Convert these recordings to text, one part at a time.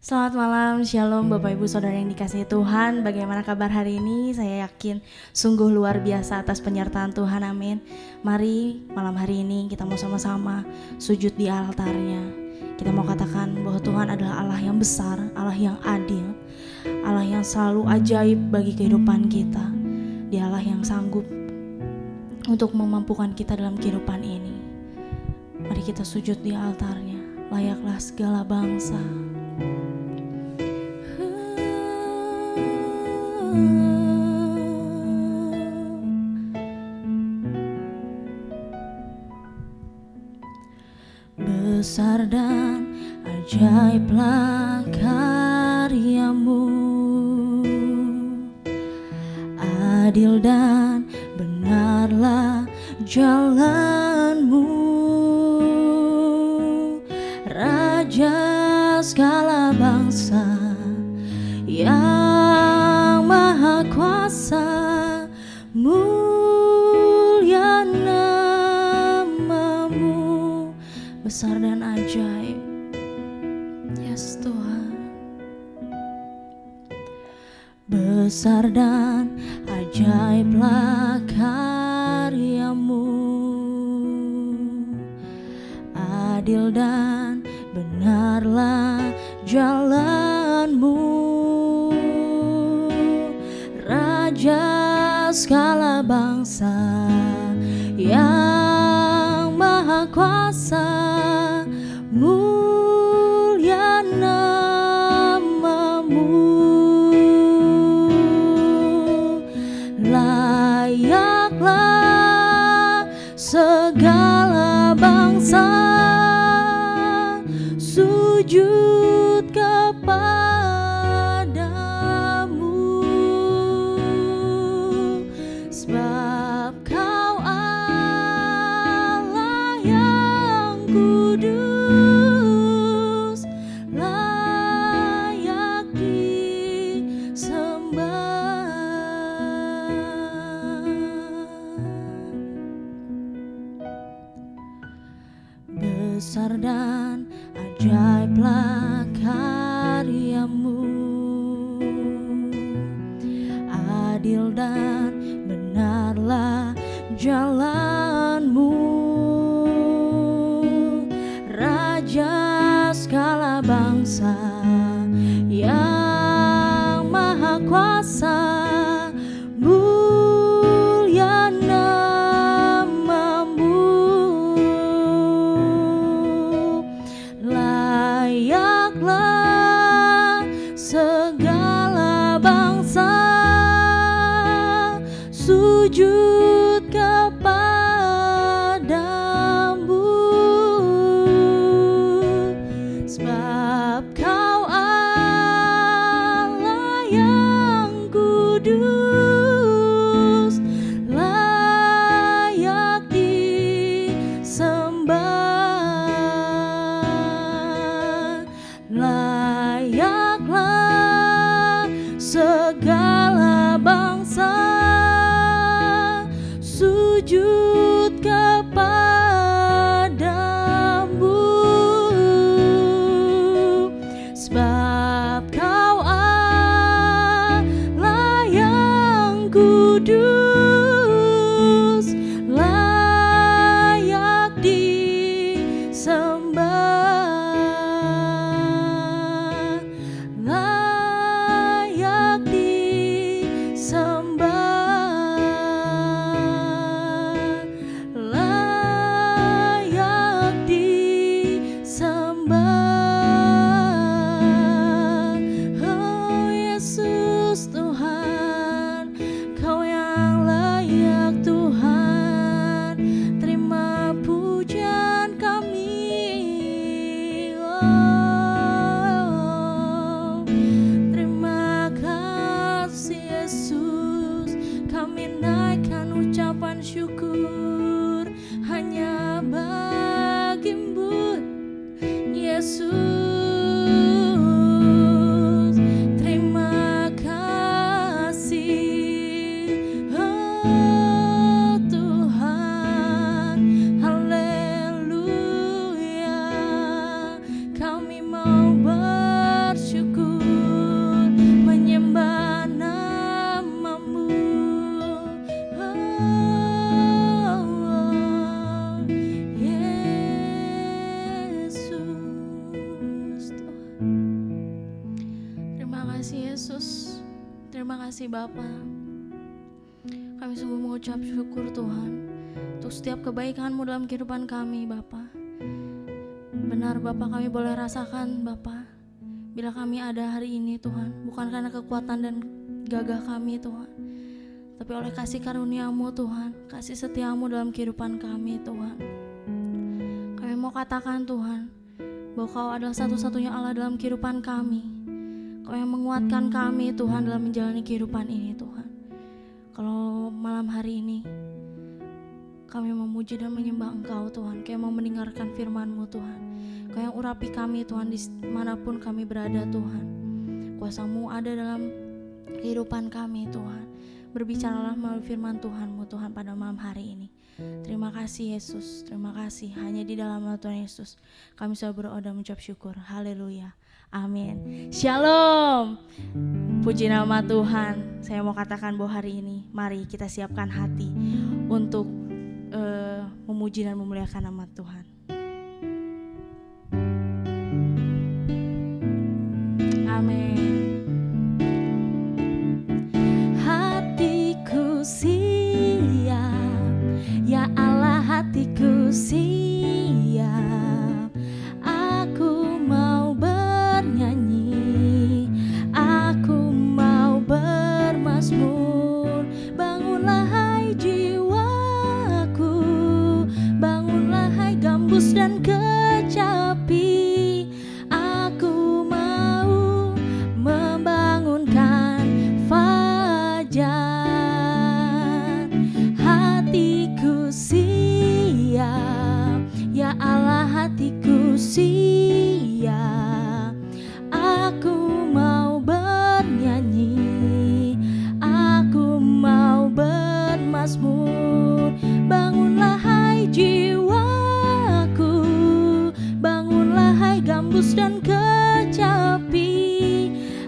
Selamat malam, Shalom Bapak Ibu Saudara yang dikasihi Tuhan. Bagaimana kabar hari ini? Saya yakin sungguh luar biasa atas penyertaan Tuhan, amin. Mari malam hari ini kita mau sama-sama sujud di altarnya. Kita mau katakan bahwa Tuhan adalah Allah yang besar, Allah yang adil, Allah yang selalu ajaib bagi kehidupan kita. Dia Allah yang sanggup untuk memampukan kita dalam kehidupan ini. Mari kita sujud di altarnya. Layaklah segala bangsa. Besar dan ajaiblah karyamu, adil dan benarlah jalanmu, Raja segala bangsa yang maha kuasa, mulia namamu, besar dan ajaib. Yes Tuhan. Besar dan ajaiblah karyamu, adil dan benarlah jalanmu, Raja segala bangsa yang maha kuasa, mulia namamu, layaklah segala bangsa sujud kepadamu, sebab Kau Allah yang kudus, layak disembah. Besar dan ajaiblah karyamu, adil dan benarlah jalanmu, Raja segala bangsa yang maha kuasa, mulia namamu, layaklah segala bangsa sujud kepadamu. Terima kasih Bapa. Kami sungguh mengucap syukur Tuhan untuk setiap kebaikan-Mu dalam kehidupan kami Bapa. Benar Bapa, kami boleh rasakan Bapa, bila kami ada hari ini Tuhan, bukan karena kekuatan dan gagah kami Tuhan, tapi oleh kasih karunia-Mu Tuhan, kasih setia-Mu dalam kehidupan kami Tuhan. Kami mau katakan Tuhan, bahwa Kau adalah satu-satunya Allah dalam kehidupan kami. Kau yang menguatkan kami Tuhan dalam menjalani kehidupan ini Tuhan. Kalau malam hari ini kami memuji dan menyembah Engkau Tuhan, Kau yang mau mendengarkan firman-Mu Tuhan, Kau yang urapi kami Tuhan dimanapun kami berada Tuhan. Kuasa-Mu ada dalam kehidupan kami Tuhan. Berbicaralah melalui firman Tuhan-Mu Tuhan pada malam hari ini. Terima kasih Yesus, terima kasih. Hanya di dalam nama Tuhan Yesus kami selalu berdoa dan mengucap syukur. Haleluya, amin. Shalom. Puji nama Tuhan. Saya mau katakan bahwa hari ini mari kita siapkan hati untuk memuji dan memuliakan nama Tuhan. Amin. Hatiku siap, ya Allah, hatiku siap. Aku mau bernyanyi, aku mau bermazmur. Bangunlah hai jiwaku, bangunlah hai gambus dan kecapi. Aku mau membangunkan fajar. Hatiku siap, ya Allah, hatiku siap. Aku mau bernyanyi, aku mau bermazmur. Bangunlah hai jiwaku, bangunlah hai gambus dan kecapi.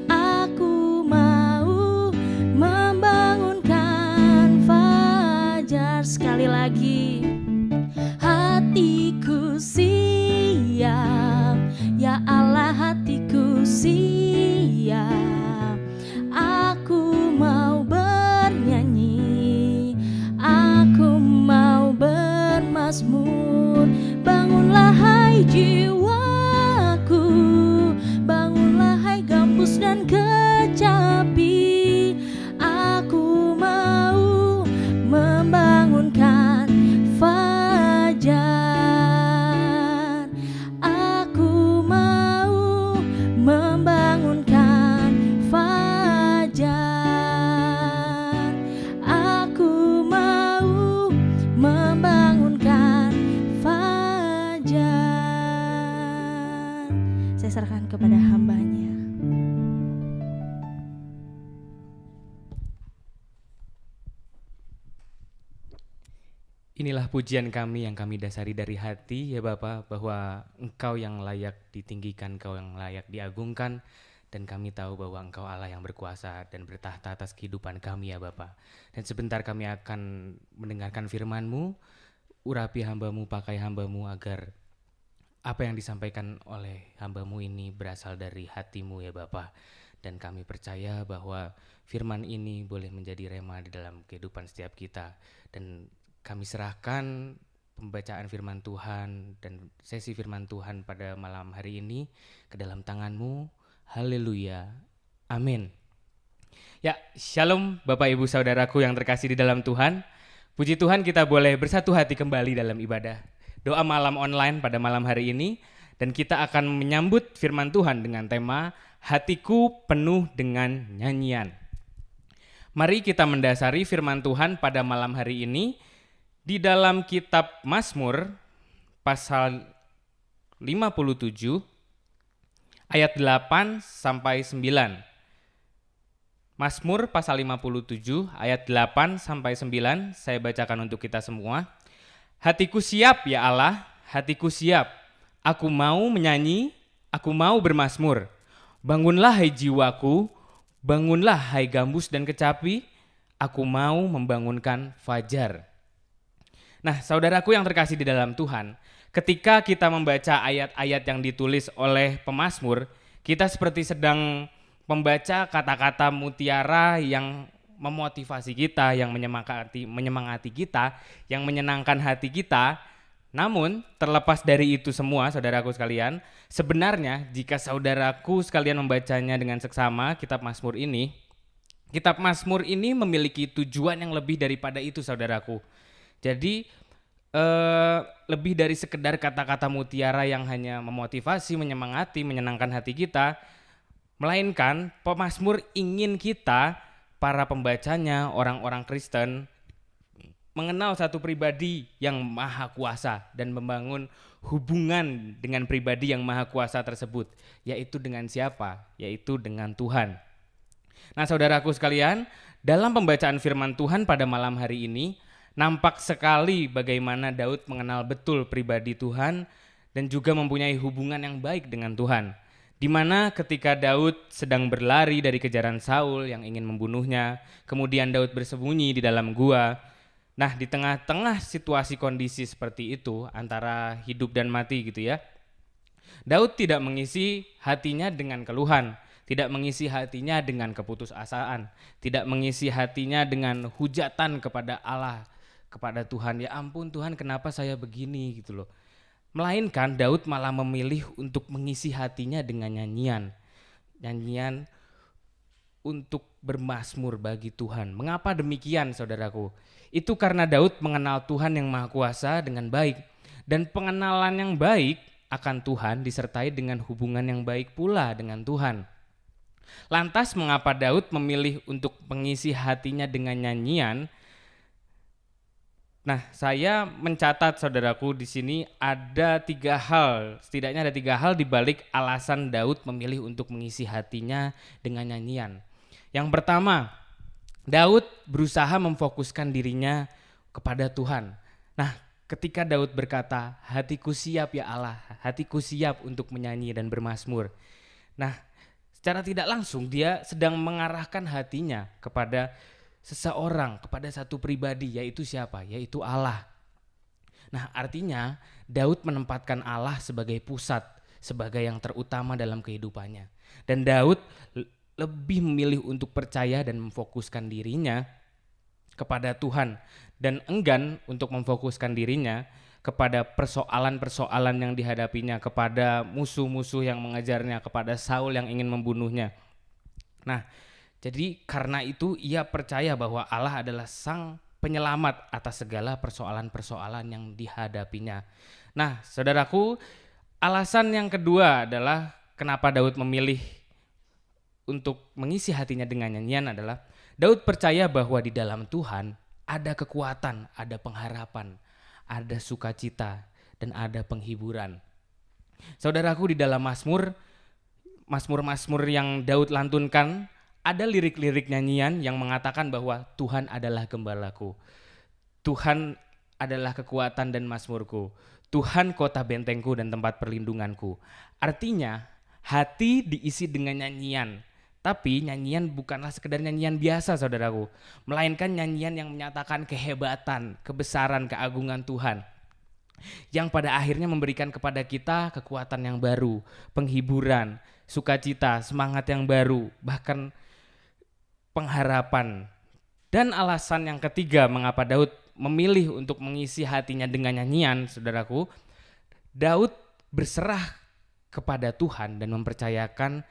Aku mau membangunkan fajar. Sekali lagi. Hatiku siap, ya Allah, hatiku siap. Aku mau bernyanyi, aku mau bermazmur. Bangunlah hai jiwaku, bangunlah hai gambus dan kecapi. Aku mau membangunkan fajar. Aku mau membangunkan fajar. Aku mau membangunkan fajar. Saya serahkan kepada hamba-Nya. Inilah pujian kami yang kami dasari dari hati ya Bapa, bahwa Engkau yang layak ditinggikan, Engkau yang layak diagungkan, dan kami tahu bahwa Engkau Allah yang berkuasa dan bertahta atas kehidupan kami ya Bapa. Dan sebentar kami akan mendengarkan firman-Mu, urapi hamba-Mu, pakai hamba-Mu agar apa yang disampaikan oleh hamba-Mu ini berasal dari hati-Mu ya Bapa. Dan kami percaya bahwa firman ini boleh menjadi rema di dalam kehidupan setiap kita. Dan kami serahkan pembacaan firman Tuhan dan sesi firman Tuhan pada malam hari ini ke dalam tangan-Mu. Haleluya. Amin. Ya, shalom Bapak Ibu Saudaraku yang terkasih di dalam Tuhan. Puji Tuhan kita boleh bersatu hati kembali dalam ibadah doa malam online pada malam hari ini. Dan kita akan menyambut firman Tuhan dengan tema Hatiku Penuh Dengan Nyanyian. Mari kita mendasari firman Tuhan pada malam hari ini di dalam kitab Mazmur pasal 57 ayat 8 sampai 9. Mazmur pasal 57 ayat 8 sampai 9 saya bacakan untuk kita semua. Hatiku siap ya Allah, hatiku siap. Aku mau menyanyi, aku mau bermazmur. Bangunlah hai jiwaku, bangunlah hai gambus dan kecapi. Aku mau membangunkan fajar. Nah, saudaraku yang terkasih di dalam Tuhan, ketika kita membaca ayat-ayat yang ditulis oleh pemazmur, kita seperti sedang membaca kata-kata mutiara yang memotivasi kita, yang menyemangati kita, yang menyenangkan hati kita. Namun terlepas dari itu semua saudaraku sekalian, sebenarnya jika saudaraku sekalian membacanya dengan seksama Kitab Mazmur ini memiliki tujuan yang lebih daripada itu saudaraku. Jadi lebih dari sekedar kata-kata mutiara yang hanya memotivasi, menyemangati, menyenangkan hati kita, melainkan pemazmur ingin kita, para pembacanya, orang-orang Kristen, mengenal satu pribadi yang maha kuasa dan membangun hubungan dengan pribadi yang maha kuasa tersebut, yaitu dengan siapa? Yaitu dengan Tuhan. Nah, saudaraku sekalian, dalam pembacaan firman Tuhan pada malam hari ini, nampak sekali bagaimana Daud mengenal betul pribadi Tuhan dan juga mempunyai hubungan yang baik dengan Tuhan. Di mana ketika Daud sedang berlari dari kejaran Saul yang ingin membunuhnya, kemudian Daud bersembunyi di dalam gua. Nah, di tengah-tengah situasi kondisi seperti itu antara hidup dan mati gitu ya, Daud tidak mengisi hatinya dengan keluhan, tidak mengisi hatinya dengan keputusasaan, tidak mengisi hatinya dengan hujatan kepada Allah, kepada Tuhan, ya ampun Tuhan kenapa saya begini gitu loh. Melainkan Daud malah memilih untuk mengisi hatinya dengan nyanyian untuk bermazmur bagi Tuhan. Mengapa demikian saudaraku? Itu karena Daud mengenal Tuhan yang Maha Kuasa dengan baik. Dan pengenalan yang baik akan Tuhan disertai dengan hubungan yang baik pula dengan Tuhan. Lantas mengapa Daud memilih untuk mengisi hatinya dengan nyanyian? Nah, saya mencatat saudaraku di sini setidaknya ada tiga hal di balik alasan Daud memilih untuk mengisi hatinya dengan nyanyian. Yang pertama, Daud berusaha memfokuskan dirinya kepada Tuhan. Nah, ketika Daud berkata, hatiku siap ya Allah, hatiku siap untuk menyanyi dan bermazmur. Nah, secara tidak langsung dia sedang mengarahkan hatinya kepada seseorang, kepada satu pribadi, yaitu siapa? Yaitu Allah. Nah, artinya Daud menempatkan Allah sebagai pusat, sebagai yang terutama dalam kehidupannya. Dan Daud lebih memilih untuk percaya dan memfokuskan dirinya kepada Tuhan dan enggan untuk memfokuskan dirinya kepada persoalan-persoalan yang dihadapinya, kepada musuh-musuh yang mengejarnya, kepada Saul yang ingin membunuhnya. Nah, jadi karena itu ia percaya bahwa Allah adalah sang penyelamat atas segala persoalan-persoalan yang dihadapinya. Nah, saudaraku, alasan yang kedua adalah kenapa Daud memilih untuk mengisi hatinya dengan nyanyian adalah Daud percaya bahwa di dalam Tuhan ada kekuatan, ada pengharapan, ada sukacita, dan ada penghiburan. Saudaraku, di dalam Mazmur yang Daud lantunkan, ada lirik-lirik nyanyian yang mengatakan bahwa Tuhan adalah gembalaku, Tuhan adalah kekuatan dan mazmurku, Tuhan kota bentengku dan tempat perlindunganku. Artinya hati diisi dengan nyanyian, tapi nyanyian bukanlah sekedar nyanyian biasa saudaraku, melainkan nyanyian yang menyatakan kehebatan, kebesaran, keagungan Tuhan, yang pada akhirnya memberikan kepada kita kekuatan yang baru, penghiburan, sukacita, semangat yang baru, bahkan pengharapan. Dan alasan yang ketiga mengapa Daud memilih untuk mengisi hatinya dengan nyanyian, saudaraku, Daud berserah kepada Tuhan dan mempercayakan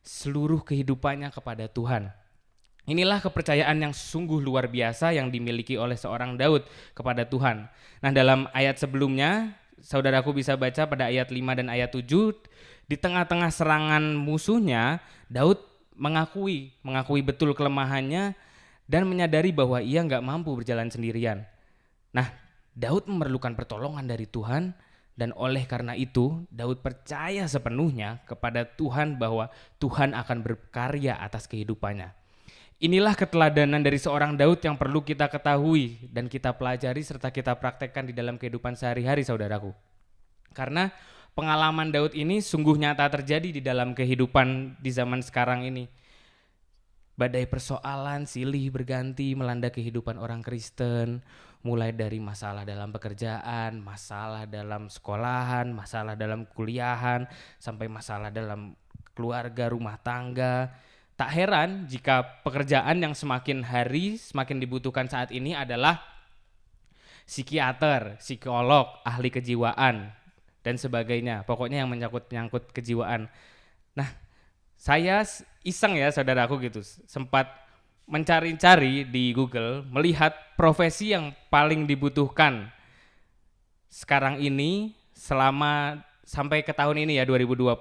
seluruh kehidupannya kepada Tuhan. Inilah kepercayaan yang sungguh luar biasa yang dimiliki oleh seorang Daud kepada Tuhan. Nah, dalam ayat sebelumnya, saudaraku bisa baca pada ayat 5 dan ayat 7, di tengah-tengah serangan musuhnya, Daud mengakui betul kelemahannya dan menyadari bahwa ia nggak mampu berjalan sendirian. Nah, Daud memerlukan pertolongan dari Tuhan, dan oleh karena itu Daud percaya sepenuhnya kepada Tuhan bahwa Tuhan akan berkarya atas kehidupannya. Inilah keteladanan dari seorang Daud yang perlu kita ketahui dan kita pelajari serta kita praktekkan di dalam kehidupan sehari-hari saudaraku. Karena pengalaman Daud ini sungguh nyata terjadi di dalam kehidupan di zaman sekarang ini. Badai persoalan silih berganti melanda kehidupan orang Kristen, mulai dari masalah dalam pekerjaan, masalah dalam sekolahan, masalah dalam kuliahan, sampai masalah dalam keluarga, rumah tangga. Tak heran jika pekerjaan yang semakin hari semakin dibutuhkan saat ini adalah psikiater, psikolog, ahli kejiwaan, dan sebagainya. Pokoknya yang menyangkut kejiwaan. Nah, saya iseng ya saudaraku gitu, sempat mencari-cari di Google, melihat profesi yang paling dibutuhkan sekarang ini selama sampai ke tahun ini ya 2020.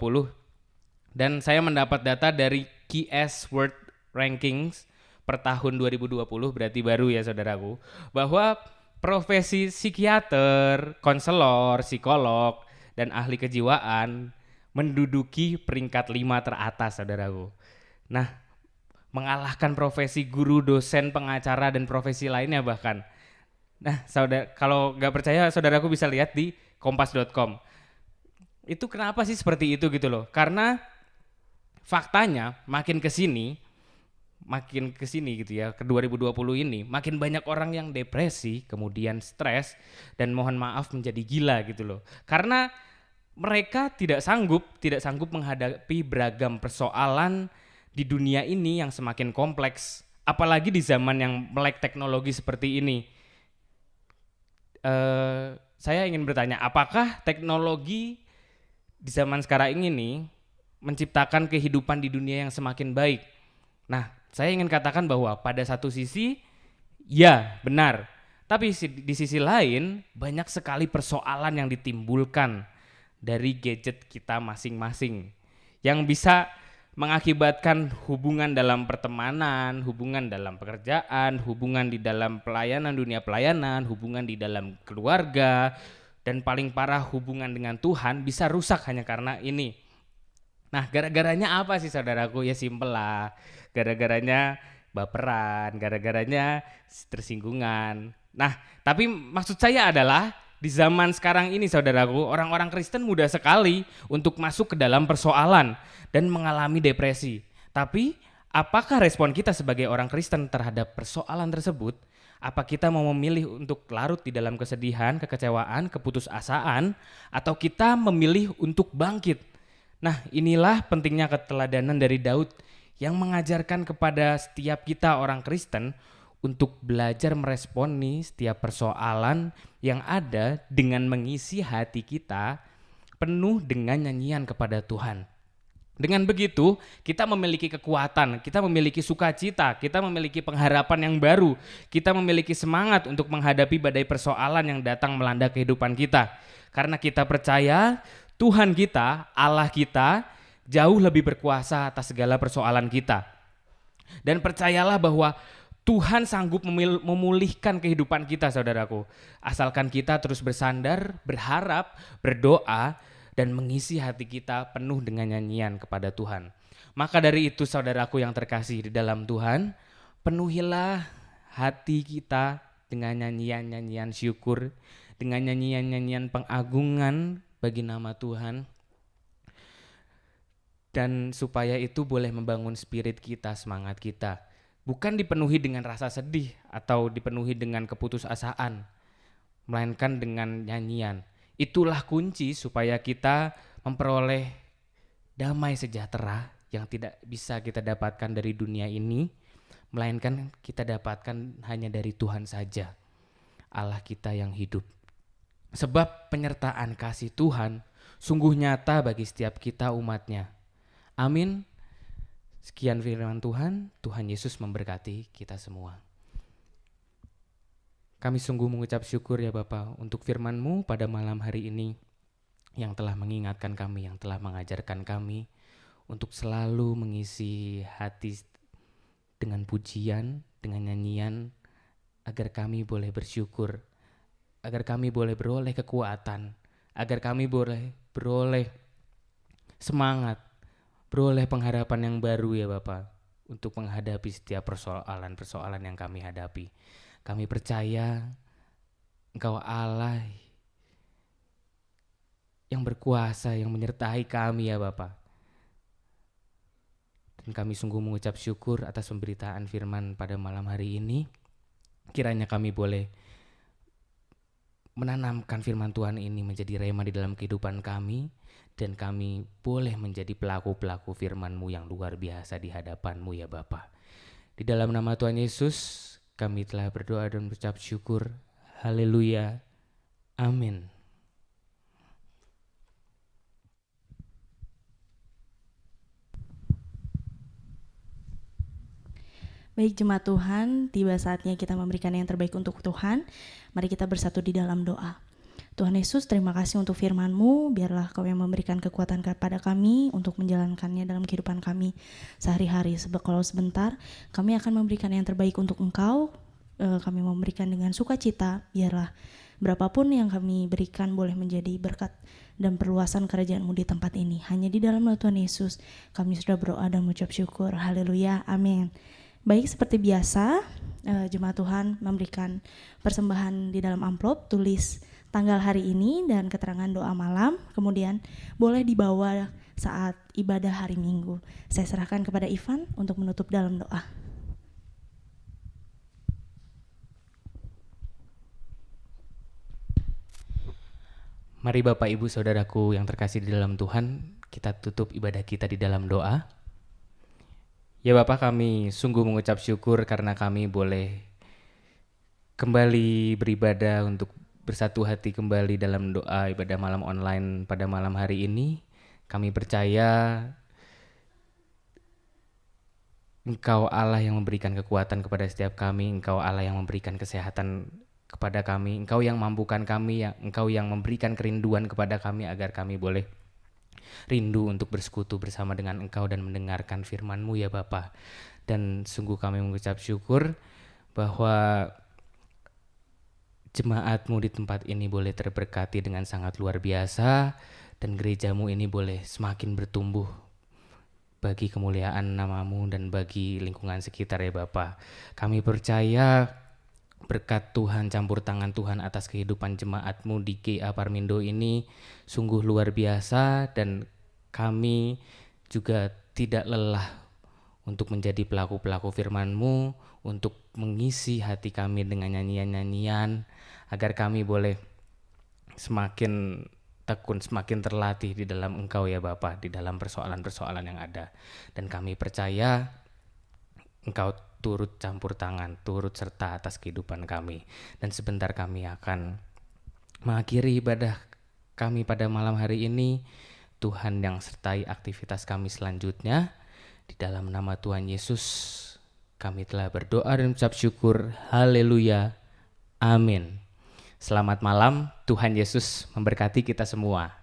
Dan saya mendapat data dari QS World Rankings per tahun 2020, berarti baru ya saudaraku, bahwa profesi psikiater, konselor, psikolog, dan ahli kejiwaan menduduki peringkat 5 teratas saudaraku. Nah, mengalahkan profesi guru, dosen, pengacara, dan profesi lainnya bahkan. Nah, saudara, kalau nggak percaya saudaraku bisa lihat di kompas.com. Itu kenapa sih seperti itu gitu loh? Karena faktanya makin ke sini gitu ya, ke 2020 ini makin banyak orang yang depresi, kemudian stres, dan mohon maaf menjadi gila gitu loh. Karena mereka tidak sanggup menghadapi beragam persoalan di dunia ini yang semakin kompleks, apalagi di zaman yang melek teknologi seperti ini. Saya ingin bertanya, apakah teknologi di zaman sekarang ini menciptakan kehidupan di dunia yang semakin baik? Nah, saya ingin katakan bahwa pada satu sisi, ya benar. Tapi di sisi lain, banyak sekali persoalan yang ditimbulkan dari gadget kita masing-masing yang bisa mengakibatkan hubungan dalam pertemanan, hubungan dalam pekerjaan, hubungan di dalam pelayanan, dunia pelayanan, hubungan di dalam keluarga, dan paling parah hubungan dengan Tuhan bisa rusak hanya karena ini. Nah, gara-garanya apa sih saudaraku? Ya simpel lah, gara-garanya baperan, gara-garanya tersinggungan. Nah, tapi maksud saya adalah di zaman sekarang ini saudaraku, orang-orang Kristen mudah sekali untuk masuk ke dalam persoalan dan mengalami depresi. Tapi apakah respon kita sebagai orang Kristen terhadap persoalan tersebut? Apa kita mau memilih untuk larut di dalam kesedihan, kekecewaan, keputusasaan, atau kita memilih untuk bangkit? Nah, inilah pentingnya keteladanan dari Daud yang mengajarkan kepada setiap kita orang Kristen untuk belajar meresponi setiap persoalan yang ada dengan mengisi hati kita penuh dengan nyanyian kepada Tuhan. Dengan begitu, kita memiliki kekuatan, kita memiliki sukacita, kita memiliki pengharapan yang baru, kita memiliki semangat untuk menghadapi badai persoalan yang datang melanda kehidupan kita. Karena kita percaya Tuhan kita, Allah kita, jauh lebih berkuasa atas segala persoalan kita. Dan percayalah bahwa Tuhan sanggup memulihkan kehidupan kita saudaraku. Asalkan kita terus bersandar, berharap, berdoa, dan mengisi hati kita penuh dengan nyanyian kepada Tuhan. Maka dari itu saudaraku yang terkasih di dalam Tuhan, penuhilah hati kita dengan nyanyian-nyanyian syukur, dengan nyanyian-nyanyian pengagungan bagi nama Tuhan. Dan supaya itu boleh membangun spirit kita, semangat kita. Bukan dipenuhi dengan rasa sedih atau dipenuhi dengan keputusasaan, melainkan dengan nyanyian. Itulah kunci supaya kita memperoleh damai sejahtera yang tidak bisa kita dapatkan dari dunia ini, melainkan kita dapatkan hanya dari Tuhan saja, Allah kita yang hidup. Sebab penyertaan kasih Tuhan sungguh nyata bagi setiap kita umatnya. Amin. Sekian firman Tuhan, Tuhan Yesus memberkati kita semua. Kami sungguh mengucap syukur ya Bapa untuk firman-Mu pada malam hari ini yang telah mengingatkan kami, yang telah mengajarkan kami untuk selalu mengisi hati dengan pujian, dengan nyanyian, agar kami boleh bersyukur, agar kami boleh beroleh kekuatan, agar kami boleh beroleh semangat, beroleh pengharapan yang baru ya Bapa untuk menghadapi setiap persoalan-persoalan yang kami hadapi. Kami percaya Engkau Allah yang berkuasa, yang menyertai kami ya Bapa. Dan kami sungguh mengucap syukur atas pemberitaan firman pada malam hari ini. Kiranya kami boleh menanamkan firman Tuhan ini menjadi rema di dalam kehidupan kami, dan kami boleh menjadi pelaku-pelaku firman-Mu yang luar biasa di hadapan-Mu ya Bapa. Di dalam nama Tuhan Yesus, kami telah berdoa dan berucap syukur. Haleluya. Amin. Baik jemaat Tuhan, tiba saatnya kita memberikan yang terbaik untuk Tuhan. Mari kita bersatu di dalam doa. Tuhan Yesus, terima kasih untuk firman-Mu. Biarlah Kau yang memberikan kekuatan kepada kami untuk menjalankannya dalam kehidupan kami sehari-hari. Sebab kalau sebentar, kami akan memberikan yang terbaik untuk Engkau. Kami memberikan dengan sukacita. Biarlah berapapun yang kami berikan boleh menjadi berkat dan perluasan kerajaan-Mu di tempat ini. Hanya di dalam nama Tuhan Yesus, kami sudah berdoa dan mengucap syukur. Haleluya, amin. Baik, seperti biasa, jemaat Tuhan memberikan persembahan di dalam amplop, tulis tanggal hari ini dan keterangan doa malam, kemudian boleh dibawa saat ibadah hari Minggu. Saya serahkan kepada Ivan untuk menutup dalam doa. Mari Bapak Ibu Saudaraku yang terkasih di dalam Tuhan, kita tutup ibadah kita di dalam doa. Ya Bapak, kami sungguh mengucap syukur karena kami boleh kembali beribadah untuk bersatu hati kembali dalam doa ibadah malam online pada malam hari ini. Kami percaya Engkau Allah yang memberikan kekuatan kepada setiap kami, Engkau Allah yang memberikan kesehatan kepada kami, Engkau yang mampukan kami, Engkau yang memberikan kerinduan kepada kami agar kami boleh rindu untuk bersekutu bersama dengan Engkau dan mendengarkan firman-Mu ya Bapa. Dan sungguh kami mengucap syukur bahwa jemaat-Mu di tempat ini boleh terberkati dengan sangat luar biasa, dan gereja-Mu ini boleh semakin bertumbuh bagi kemuliaan nama-Mu dan bagi lingkungan sekitar ya Bapa. Kami percaya berkat Tuhan, campur tangan Tuhan atas kehidupan jemaat-Mu di GA Parmindo ini sungguh luar biasa, dan kami juga tidak lelah untuk menjadi pelaku-pelaku firman-Mu, untuk mengisi hati kami dengan nyanyian-nyanyian, agar kami boleh semakin tekun, semakin terlatih di dalam Engkau ya Bapa, di dalam persoalan-persoalan yang ada. Dan kami percaya Engkau turut campur tangan, turut serta atas kehidupan kami. Dan sebentar kami akan mengakhiri ibadah kami pada malam hari ini. Tuhan yang sertai aktivitas kami selanjutnya. Di dalam nama Tuhan Yesus kami telah berdoa dan mengucap syukur. Haleluya. Amin. Selamat malam. Tuhan Yesus memberkati kita semua.